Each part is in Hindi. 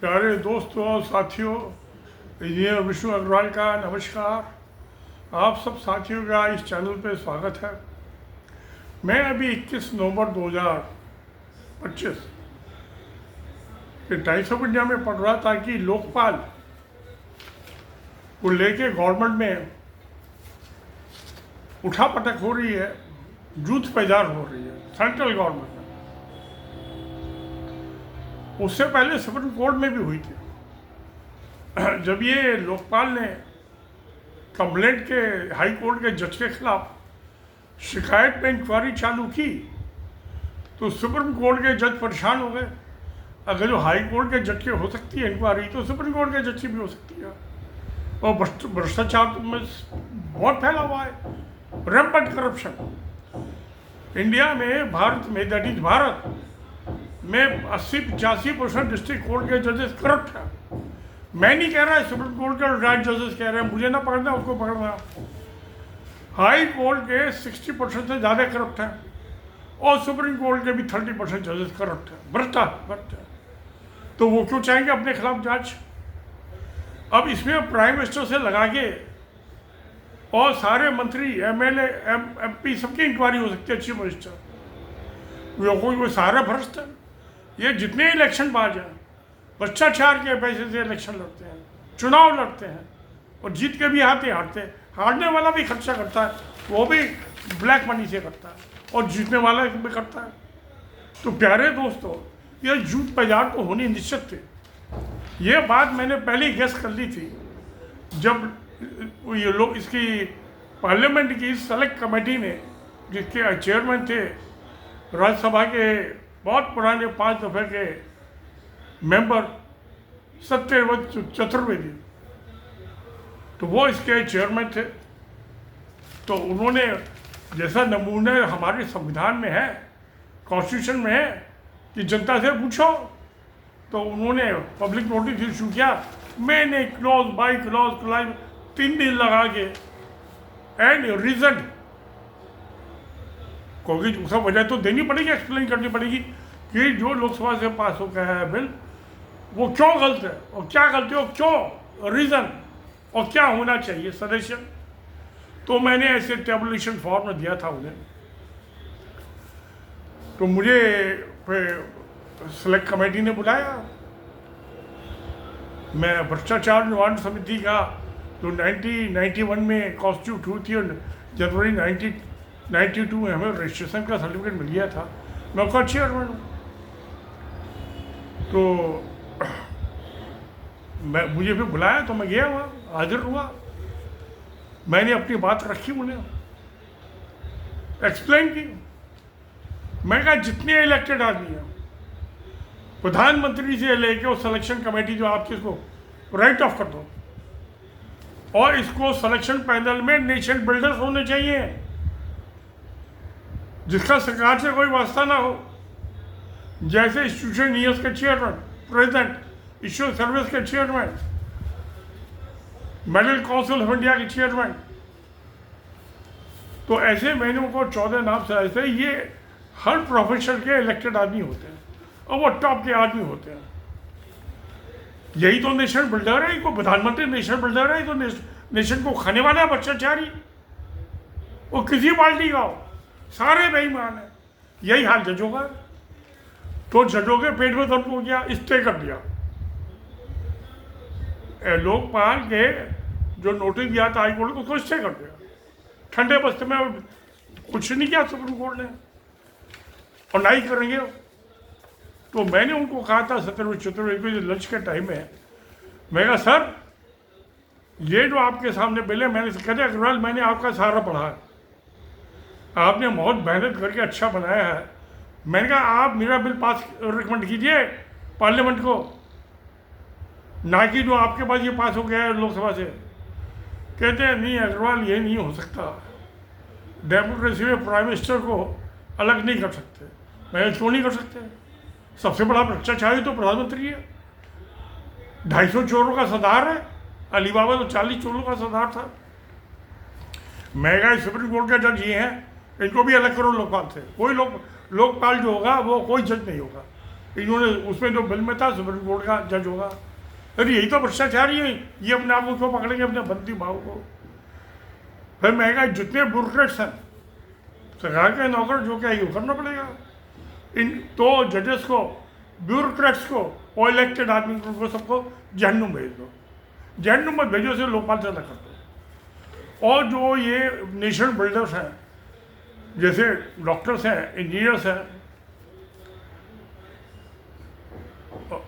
प्यारे दोस्तों और साथियों, इंजीनियर विष्णु अग्रवाल का नमस्कार। आप सब साथियों का इस चैनल पे स्वागत है। मैं अभी 21 नवंबर 2025 के टाइम्स ऑफ इंडिया में पढ़ रहा था कि लोकपाल को लेके गवर्नमेंट में उठापटक हो रही है, जूथ पैदार हो रही है सेंट्रल गवर्नमेंट में। उससे पहले सुप्रीम कोर्ट में भी हुई थी। जब ये लोकपाल ने कंप्लेंट के हाई कोर्ट के जज के खिलाफ शिकायत पे इंक्वायरी चालू की तो सुप्रीम कोर्ट के जज परेशान हो गए। अगर जो हाई कोर्ट के जज के हो सकती है इंक्वायरी तो सुप्रीम कोर्ट के जज की भी हो सकती है। और भ्रष्टाचार में बहुत फैला हुआ है, रैम्पेंट करप्शन इंडिया में। भारत में, दैट इज भारत में 80-85% डिस्ट्रिक्ट कोर्ट के जजेस करप्ट हैं। मैं नहीं कह रहा है, सुप्रीम कोर्ट के राइट जजेस कह रहे हैं, मुझे ना पकड़ना उसको पकड़ना। हाई कोर्ट के 60% से ज़्यादा करप्ट हैं और सुप्रीम कोर्ट के भी 30% जजेस करप्ट हैं, भ्रष्ट है। तो वो क्यों चाहेंगे अपने खिलाफ जांच? अब इसमें प्राइम मिनिस्टर से लगा के और सारे मंत्री, MLA, MP सबकी इंक्वायरी हो सकती है चीफ मिनिस्टर। वो सारे भ्रष्ट हैं। ये जितने इलेक्शन बाज हैं भ्रष्टाचार के पैसे से इलेक्शन लड़ते हैं, चुनाव लड़ते हैं और जीत के भी हारते हैं। हारने वाला भी खर्चा करता है, वो भी ब्लैक मनी से करता है और जीतने वाला भी करता है। तो प्यारे दोस्तों, ये झूठ पैदार तो होनी निश्चित थी। ये बात मैंने पहले ही गेस कर ली थी जब ये लोग इसकी पार्लियामेंट की सेलेक्ट कमेटी ने, जिसके चेयरमैन थे राज्यसभा के बहुत पुराने 5 दफे के मेंबर सत्यव्रत चतुर्वेदी, तो वो इसके चेयरमैन थे। तो उन्होंने, जैसा नमूने हमारे संविधान में है, कॉन्स्टिट्यूशन में है कि जनता से पूछो, तो उन्होंने पब्लिक नोटिस इशू किया। मैंने क्लॉज बाई क्लॉज 3 दिन लगा के एंड रीजन क्योंकि उसका वजह तो देनी पड़ेगी, एक्सप्लेन करनी पड़ेगी कि जो लोकसभा से पास हो गया है बिल वो क्यों गलत है और क्या गलती हो, क्यों, रीज़न और क्या होना चाहिए सजेशन। तो मैंने ऐसे टेबुलेशन फॉर्म में दिया था उन्हें। तो मुझे सेलेक्ट कमेटी ने बुलाया। मैं भ्रष्टाचार निवारण समिति का जो 1991 में कॉन्स्टिट्यूट हुई थी और जनवरी 1992 में हमें रजिस्ट्रेशन का सर्टिफिकेट मिल गया था, मैं उसका चेयरमैन हूँ। तो मुझे फिर बुलाया तो मैं गया, वहाँ हाजिर हुआ। मैंने अपनी बात रखी, उन्हें एक्सप्लेन की। मैं कहा जितने इलेक्टेड आदमी हैं, प्रधानमंत्री से लेके और सिलेक्शन कमेटी जो आपकी, इसको राइट ऑफ कर दो और इसको सिलेक्शन पैनल में नेशन बिल्डर्स होने चाहिए जिसका सरकार से कोई वास्ता ना हो, जैसे इंस्टीट्यूशन ईयर्स के चेयरमैन, प्रेसिडेंट, ईश्वर सर्विस के chairman, medal council of India के चेयरमैन। तो ऐसे मैंने उनको 14 नाम से, ऐसे ये हर प्रोफेशन के इलेक्टेड आदमी होते हैं और वो टॉप के आदमी होते हैं। यही तो नेशन बिल्डर है, को प्रधानमंत्री नेशन बिल्डर है। तो नेशन को खाने वाला भ्रष्टाचारी, वो किसी पार्टी का हो, सारे बेईमान है। यही हाल जजों का। तो जजों के पेट में दर्द हो गया, स्टे कर दिया। लोकपाल के जो नोटिस दिया था हाई कोर्ट को, उसको स्टे कर दिया। ठंडे बस्ते में कुछ नहीं किया सुप्रीम कोर्ट ने और ना ही करेंगे। तो मैंने उनको कहा था चतुर्वेदी को लंच के टाइम में, मैं कहा सर ये जो आपके सामने बिल है, मैंने कहते अग्रवाल मैंने आपका सहारा पढ़ा है, आपने बहुत मेहनत करके अच्छा बनाया है। मैंने कहा आप मेरा बिल पास रिकमेंड कीजिए पार्लियामेंट को, ना कि जो आपके पास ये पास हो गया है लोकसभा से। कहते हैं नहीं अग्रवाल ये नहीं हो सकता, डेमोक्रेसी में प्राइम मिनिस्टर को अलग नहीं कर सकते। मैं क्यों नहीं कर सकते? सबसे बड़ा भ्रष्टाचारी तो प्रधानमंत्री है। 250 चोरों का सरदार है, अलीबाबा तो 40 चोरों का सरदार था। मैं कहा सुप्रीम कोर्ट के जज ये हैं, इनको भी अलग करो लोकपाल से। कोई लोकपाल जो होगा वो कोई जज नहीं होगा, इन्होंने उसमें जो बिल में था सुप्रीम कोर्ट का जज होगा। अरे यही तो भ्रष्टाचार ही है, ये अपने आप को क्यों पकड़ेंगे अपने बंदी भाव को। फिर मैं कहा जितने ब्यूरोक्रेट्स हैं सरकार के नौकर जो क्या है वो करना पड़ेगा। इन तो जजेस को, ब्यूरोक्रेट्स को और इलेक्टेड आदमी को सबको जहन्नुम भेज दो। जहन्नुम मत भेजो, से लोकपाल से न कर दो। और जो ये नेशन बिल्डर्स हैं, जैसे डॉक्टर्स हैं, इंजीनियर्स हैं,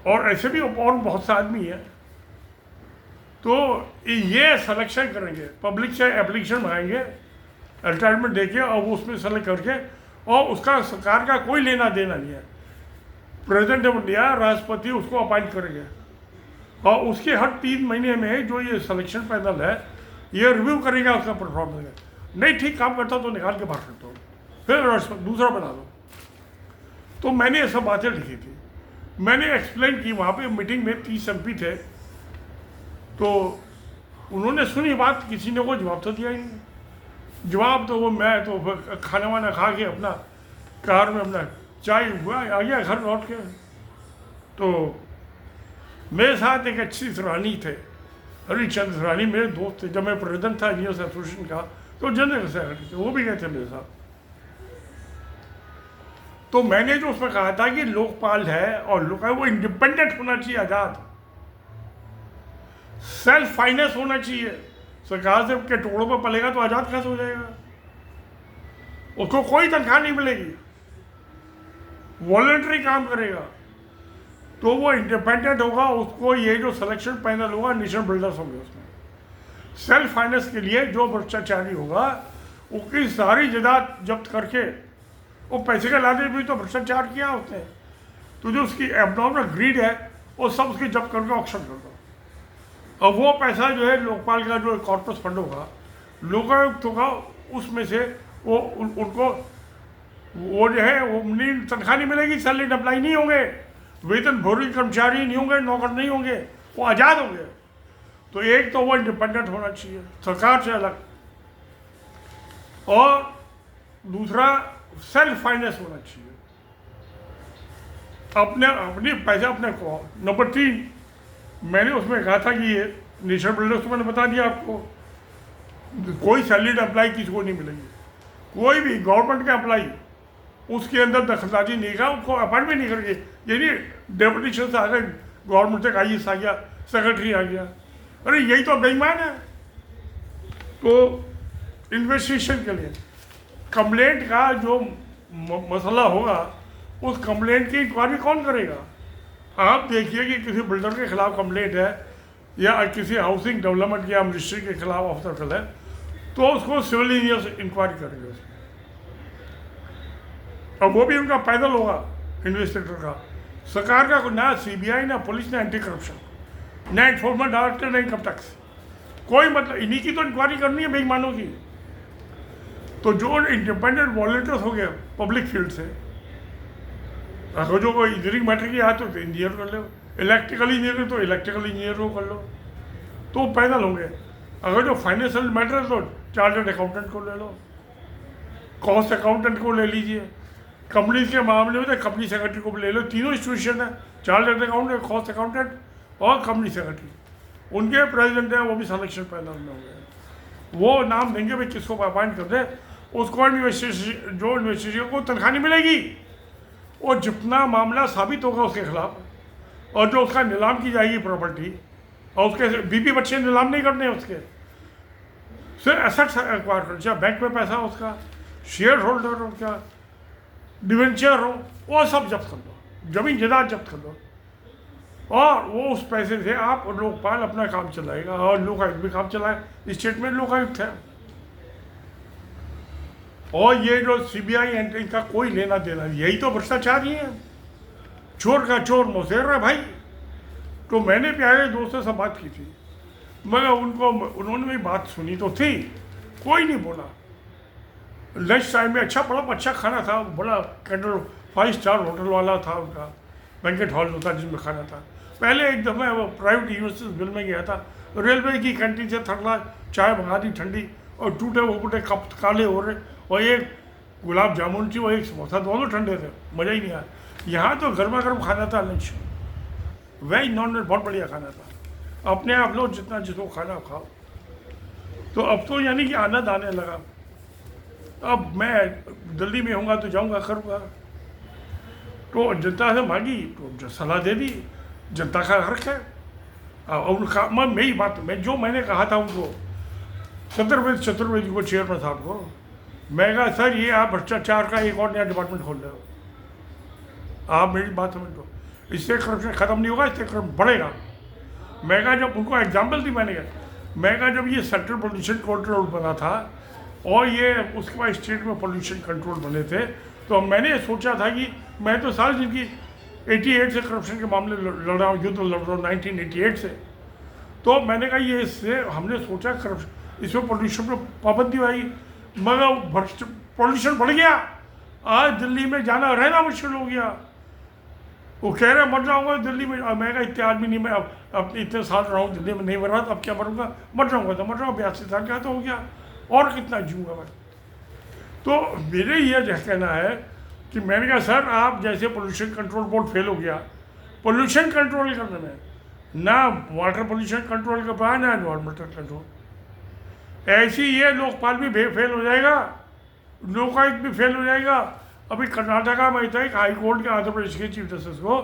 और ऐसे भी और बहुत से आदमी हैं, तो ये सिलेक्शन करेंगे, पब्लिक से एप्लीकेशन मंगाएंगे रिटायरमेंट देके, और वो उसमें सेलेक्ट करके, और उसका सरकार का कोई लेना देना नहीं है। प्रेसिडेंट ऑफ इंडिया, राष्ट्रपति उसको अपॉइंट करेंगे, और उसके हर 3 महीने में जो ये सिलेक्शन पैनल है ये रिव्यू करेगा उसका परफॉर्मेंस। नहीं ठीक काम करता तो निकाल के बाहर करता हूँ, फिर दूसरा बना दो। तो मैंने ये सब बातें लिखी थी, मैंने एक्सप्लेन की। वहाँ पे मीटिंग में 30 MP थे, तो उन्होंने सुनी बात, किसी ने कोई जवाब तो दिया ही नहीं। जवाब तो वो, मैं तो खाना वाना खा के अपना कार में अपना चाय हुआ आ गया घर लौट के। तो मेरे साथ एक अच्छी रानी थे, हरिचंद रानी, मेरे दोस्त थे। जब मैं प्रेसिडेंट था इंजीनियर्स एसोसिएशन का, तो जनरल सेक्रेटरी थे, वो भी गए थे मेरे साथ। तो मैंने जो उसमें कहा था कि लोकपाल है और वो इंडिपेंडेंट होना चाहिए, आज़ाद, सेल्फ फाइनेंस होना चाहिए। सरकार से के टुकड़ों पर पलेगा तो आज़ाद कैसे हो जाएगा? उसको कोई तनख्वाह नहीं मिलेगी, वॉलंटरी काम करेगा, तो वो इंडिपेंडेंट होगा। उसको ये जो सिलेक्शन पैनल होगा, नेशन बिल्डर्स होंगे उसमें। सेल्फ फाइनेंस के लिए जो भ्रष्टाचारी होगा उसकी सारी जायदाद जब्त करके, वो पैसे का लालच भी तो भ्रष्टाचार किया उसने, तो जो उसकी एबनॉर्मल ग्रीड है वो सब उसकी जब्त करके ऑक्शन कर दो। और वो पैसा जो है लोकपाल का जो कॉर्पस फंड होगा, लोकायुक्त होगा, उसमें से वो उनको वो जो है वो तनख्वाह नहीं मिलेगी, सैलरी अप्लाई नहीं होंगे, वेतन भोगी कर्मचारी नहीं होंगे, नौकर नहीं होंगे, वो आज़ाद होंगे। तो एक तो वो इंडिपेंडेंट होना चाहिए सरकार से अलग, और दूसरा सेल्फ फाइनेंस होना चाहिए, अपने पैसे अपने को। नंबर 3 मैंने उसमें कहा था कि ये नेशन बिल्डर्स को मैंने बता दिया आपको, कोई सैलरी अप्लाई किसी को नहीं मिलेगी, कोई भी गवर्नमेंट का अप्लाई उसके अंदर दखलंदाजी नहीं का, उसको अपॉइंट भी नहीं करेंगे। ये नहीं डेपुटेशन से आ गए, गवर्नमेंट से IAS आ गया, सेक्रेटरी आ गया, अरे यही तो बेईमान है। तो इन्वेस्टिगेशन के लिए कंप्लेंट का जो मसला होगा, उस कंप्लेंट की इंक्वायरी कौन करेगा? आप देखिए कि किसी बिल्डर के खिलाफ कंप्लेंट है, या किसी हाउसिंग डेवलपमेंट या मिनिस्ट्री के खिलाफ ऑफिसर है, तो उसको सिविल इंजीनियर्स इंक्वायरी करेंगे उसमें, और वो भी उनका पैदल होगा इन्वेस्टिगेटर का। सरकार का ना CBI, ना पुलिस, ना एंटी करप्शन, ना इन्फोर्समेंट डायरेक्टर, ना इनकम टैक्स, कोई मतलब इन्हीं की तो इंक्वायरी करनी है बेईमानों की। तो जो इंडिपेंडेंट वॉलंटियर्स हो गए पब्लिक फील्ड से, अगर जो कोई इंजीनियरिंग मैटर की आए तो इंजीनियर कर लो, इलेक्ट्रिकल इंजीनियर तो इलेक्ट्रिकल इंजीनियर को कर लो, तो पैदल होंगे। अगर जो फाइनेंशियल मैटर है तो चार्टर्ड अकाउंटेंट को ले लो, कॉस्ट अकाउंटेंट को ले लीजिए, कंपनी के मामले में तो कंपनी सेक्रेटरी को ले लो। तीनों इंस्टीट्यूशन है, चार्टर्ड अकाउंटेंट, कॉस्ट अकाउंटेंट और कंपनी सेक्रेटरी, उनके प्रेसिडेंट हैं, वो भी सिलेक्शन पैनल में होंगे। वो नाम देंगे भाई किसको अपॉइंट कर दे, उसको इन्वेस्टिगेशन, जो इन्वेस्टिगेशन को तनख्वाह नहीं मिलेगी, और जितना मामला साबित होगा उसके खिलाफ, और जो उसका नीलाम की जाएगी प्रॉपर्टी, और उसके बीबी बच्चे नीलाम नहीं करने उसके, सिर्फ एसेट्स एक्वायर कर, चाहे बैंक में पैसा उसका, शेयर होल्डर उनका, डिवेंचर हो, वो सब जब्त कर दो, जमीन जायदाद जब्त कर दो, और वो उस पैसे से आप लोकपाल अपना काम चलाएगा, और लोकायुक्त भी काम चलाए। स्टेट में लोकायुक्त है, और ये जो CBI इनका कोई लेना देना, यही तो भ्रष्टाचार ही है। चोर का चोर मुसेर है भाई। तो मैंने प्यारे दोस्तों से बात की थी, मगर उन्होंने भी बात सुनी तो थी, कोई नहीं बोला। लंच टाइम में अच्छा खाना था, बड़ा कैंडल 5 स्टार होटल वाला था, उनका बैंकेट हॉल होता जिसमें खाना था। पहले एक दफ़ा वो प्राइवेट यूनिवर्सिटी बिल में गया था, रेलवे की कैंटीन से थकला चाय मंगा दी ठंडी, और टूटे फूटे कप काले हो रहे, और एक गुलाब जामुन थी, और एक समोसा, दोनों ठंडे थे, मज़ा ही नहीं आया। यहाँ तो गर्मा गर्म खाना था लंच, वेज नॉन वेज बहुत बढ़िया खाना था, अपने आप लो जितना जिसको खाना खाओ। तो अब तो यानी कि आनंद आने लगा। अब मैं दिल्ली में होऊंगा तो जाऊंगा करूँगा। तो जनता से मांगी तो सलाह दे दी, जनता का हक है। और उनका मेरी बात मैं जो मैंने कहा था उनको चतुर्वेदी को, चेयरमैन साहब को, मैं कहा सर ये आप भ्रष्टाचार का एक और नया डिपार्टमेंट खोल रहे हो, आप मेरी बात समझ लो, इससे करप्शन ख़त्म नहीं होगा, इससे करप्शन बढ़ेगा। मैं कहा जब उनको एग्जाम्पल दी मैं कहा जब ये सेंट्रल पोल्यूशन कंट्रोल बना था और ये उसके बाद स्टेट में पोल्यूशन कंट्रोल बने थे, तो मैंने सोचा था कि मैं तो सारी जिंदगी 88 से करप्शन के मामले लड़ रहा हूँ, युद्ध लड़ रहा हूँ 1988 से। तो मैंने कहा ये इससे हमने सोचा करप्शन, इसमें पोल्यूशन पर पाबंदी आई, मगर पोल्यूशन बढ़ गया। आज दिल्ली में जाना रहना मुश्किल हो गया। वो कह रहे मर जाऊँगा दिल्ली में, मैं कहा इतने आदमी नहीं, मैं अपने इतने साल रहा हूँ दिल्ली में, नहीं मर रहा, अब क्या मरूंगा, मर जाऊँगा तो मर जाऊँगा, 82 साल का तो हो गया, और कितना जीऊँगा मैं। तो मेरे ये कहना है कि मैंने कहा सर आप जैसे पोल्यूशन कंट्रोल बोर्ड फेल हो गया पोल्यूशन कंट्रोल करने में, ना वाटर पोल्यूशन कंट्रोल कर पाया ना एनवायरमेंटल कंट्रोल, ऐसी ये लोकपाल भी फेल हो जाएगा, लोकायुक्त भी फेल हो जाएगा। अभी कर्नाटका में था एक हाई कोर्ट के आंध्र प्रदेश के चीफ जस्टिस को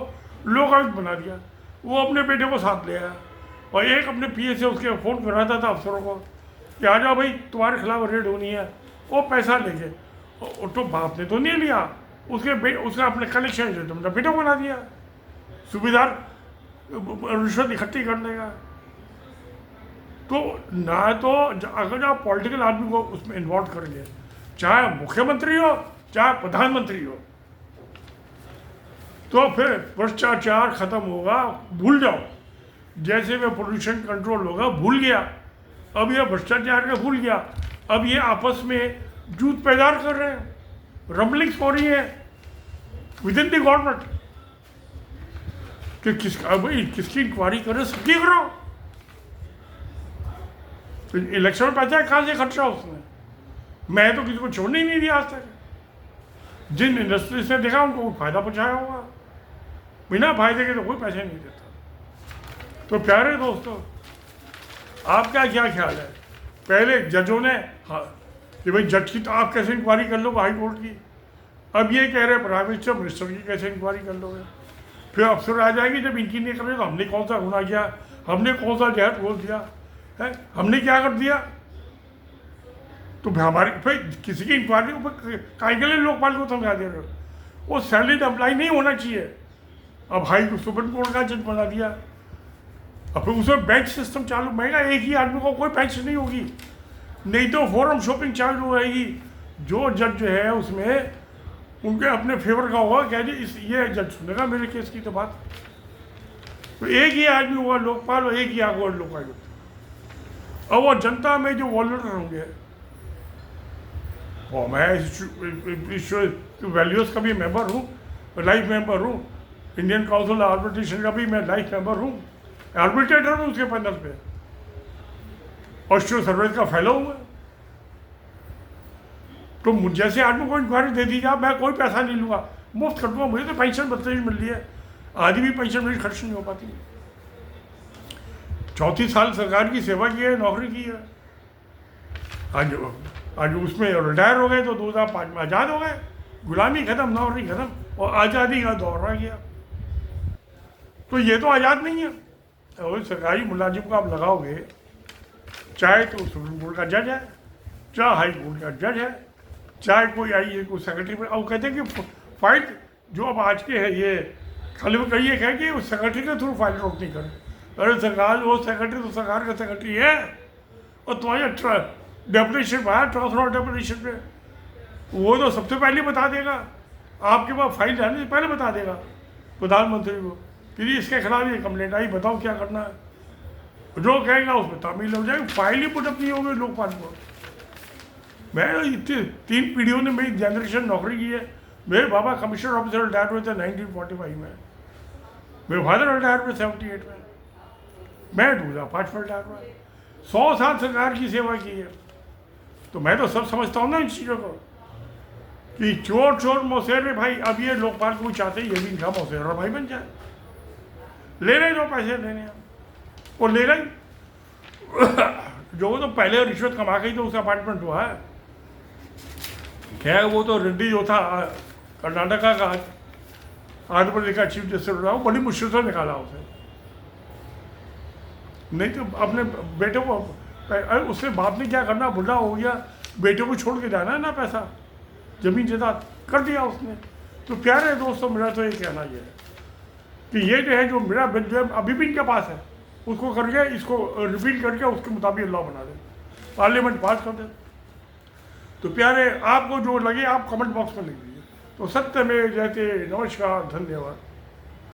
लोकायुक्त बना दिया, वो अपने बेटे को साथ ले आया और एक अपने पीए से उसके फ़ोन कर रहा था अफसरों को कि आ जाओ भाई तुम्हारे खिलाफ रेड होनी है, वो पैसा लेके, तो बाप ने तो नहीं लिया, उसने अपने कलेक्शन से तुमने बेटा बना दिया सुबेदार रिश्वत इकट्ठी करने का। तो ना तो अगर आप पॉलिटिकल आदमी को उसमें इन्वॉल्व करेंगे, चाहे मुख्यमंत्री हो चाहे प्रधानमंत्री हो, तो फिर भ्रष्टाचार खत्म होगा, भूल जाओ। जैसे में पोल्यूशन कंट्रोल होगा भूल गया, अब ये भ्रष्टाचार का भूल गया, अब ये आपस में जूत पैदार कर रहे हैं, रंबलिंग्स हो रही है विद इन द गवर्नमेंट कि किसकी इंक्वायरी करें, सबकी करो। तो इलेक्शन में पैसा कहाँ से खर्चा उसने, मैं तो किसी को छोड़ने ही नहीं दिया आज तक। जिन इंडस्ट्रीज ने देखा उनको फायदा पहुंचाया होगा, बिना फायदे के तो कोई पैसे नहीं देता। तो प्यारे दोस्तों आपका क्या ख्याल है, पहले जजों ने हाँ कि भाई जज की तो आप कैसे इंक्वायरी कर लो हाई कोर्ट की, अब ये कह रहे हैं प्राइम मिनिस्टर की कैसे इंक्वायरी कर लोगे, फिर अफसर आ जाएंगे जब इनकी नहीं कर रहे तो हमने कौन सा गुनाह किया, हमने कौन सा जहर बोल दिया है, हमने क्या कर दिया। तो हमारे फिर किसी की इंक्वायरी को काहे के लिए लोकपाल को समझा दे रहे हो, वो सैलरी अप्लाई नहीं होना चाहिए। अब हाई सुप्रीम कोर्ट का जज बना दिया, अब फिर उसमें बेंच सिस्टम चालू, महंगा एक ही आदमी को कोई बेंच नहीं होगी, नहीं तो फोरम शॉपिंग चालू हो जाएगी। जो जज जो है उसमें उनके अपने फेवर का होगा, क्या जी ये जज सुनेगा मेरे केस की तो बात। तो एक ही आदमी होगा लोकपाल और एक ही होगा लोकायुक्त। अब वो जनता में जो वॉलंटियर होंगे, और मैं इस वैल्यूज़ का भी मेंबर हूँ, लाइफ मेंबर हूँ, इंडियन काउंसिल आर्बिट्रेशन का भी मैं लाइफ मेंबर हूँ, आर्बिट्रेटर हूँ उसके पैनल पे, और सर्विस का फेलो हूँ। तो जैसे आदमी को इंक्वायरी दे दी जाए, मैं कोई पैसा नहीं लूँगा, मुफ्त कर दूँगा, मुझे तो पेंशन 32 मिल रही है, आधी भी पेंशन मेरी खर्च नहीं हो पाती। 34 साल सरकार की सेवा की है, नौकरी की है, आज उसमें रिटायर हो गए तो 2005 में आज़ाद हो गए, गुलामी खत्म, नौकरी खत्म, और आज़ादी का दौर आ गया। तो ये तो आज़ाद नहीं है। और सरकारी मुलाजिम को आप लगाओगे, चाहे तो सुप्रीम कोर्ट का जज है, चाहे हाई कोर्ट का जज है, चाहे कोई आई कोई सेक्रेटरी में, और कहते हैं कि फाइल जो अब आज के है ये खाली वो कहिए कहे कि उस सेक्रेटरी के थ्रू फाइल रोक नहीं करें। अरे सरकार वो सेक्रेटरी तो सरकार का सेक्रेटरी है, और तुम्हारे डेपुटेशन आया ट्रांसफर डेपुटेशन पे, वो तो सबसे पहले बता देगा, आपके पास फाइल जाने से पहले बता देगा प्रधानमंत्री को कि इसके खिलाफ ये कंप्लेंट आई, बताओ क्या करना है। जो कहेगा उसमें तामील हो जाएगी, फाइल ही पुटअप नहीं होगी लोकपाल को। मैं इतनी 3 पीढ़ियों ने मेरी जनरेशन नौकरी की है। मेरे बाबा कमिश्नर ऑफिसर रिटायर हुए थे 1945 में, मेरे फादर रिटायर हुए 78 में, मैं 2005 में रिटायर हुआ। 100 साल सरकार की सेवा की है, तो मैं तो सब समझता हूँ ना इन चीज़ों को कि चोर चोर मौसेरे भाई, अब ये लोकपाल को चाहते ये भी इनका मौसेरा भाई बन जाए। ले रहे जो पैसे लेने हैं वो ले रहे जो तो पहले रिश्वत कमा के ही तो उसका अपार्टमेंट हुआ है। क्या वो तो रेड्डी जो था कर्नाटका का आंध्र प्रदेश का चीफ जस्टिस रहा, वो बड़ी मुश्किल से निकाला उसे। नहीं तो अपने बेटे को उससे बात नहीं क्या करना, बुढ़ा हो गया, बेटे को छोड़ के जाना है ना, पैसा जमीन जायदाद कर दिया उसने। तो प्यारे दोस्तों, मेरा तो ये कहना ये है कि ये जो है जो मेरा बिल जो है अभी भी इनके पास है, उसको करके इसको रिपीट करके उसके मुताबिक लॉ बना दे, पार्लियामेंट पास कर दे। तो प्यारे, आपको जो लगे आप कमेंट बॉक्स में लिख दीजिए। तो सत्य में जयते। नमस्कार, धन्यवाद।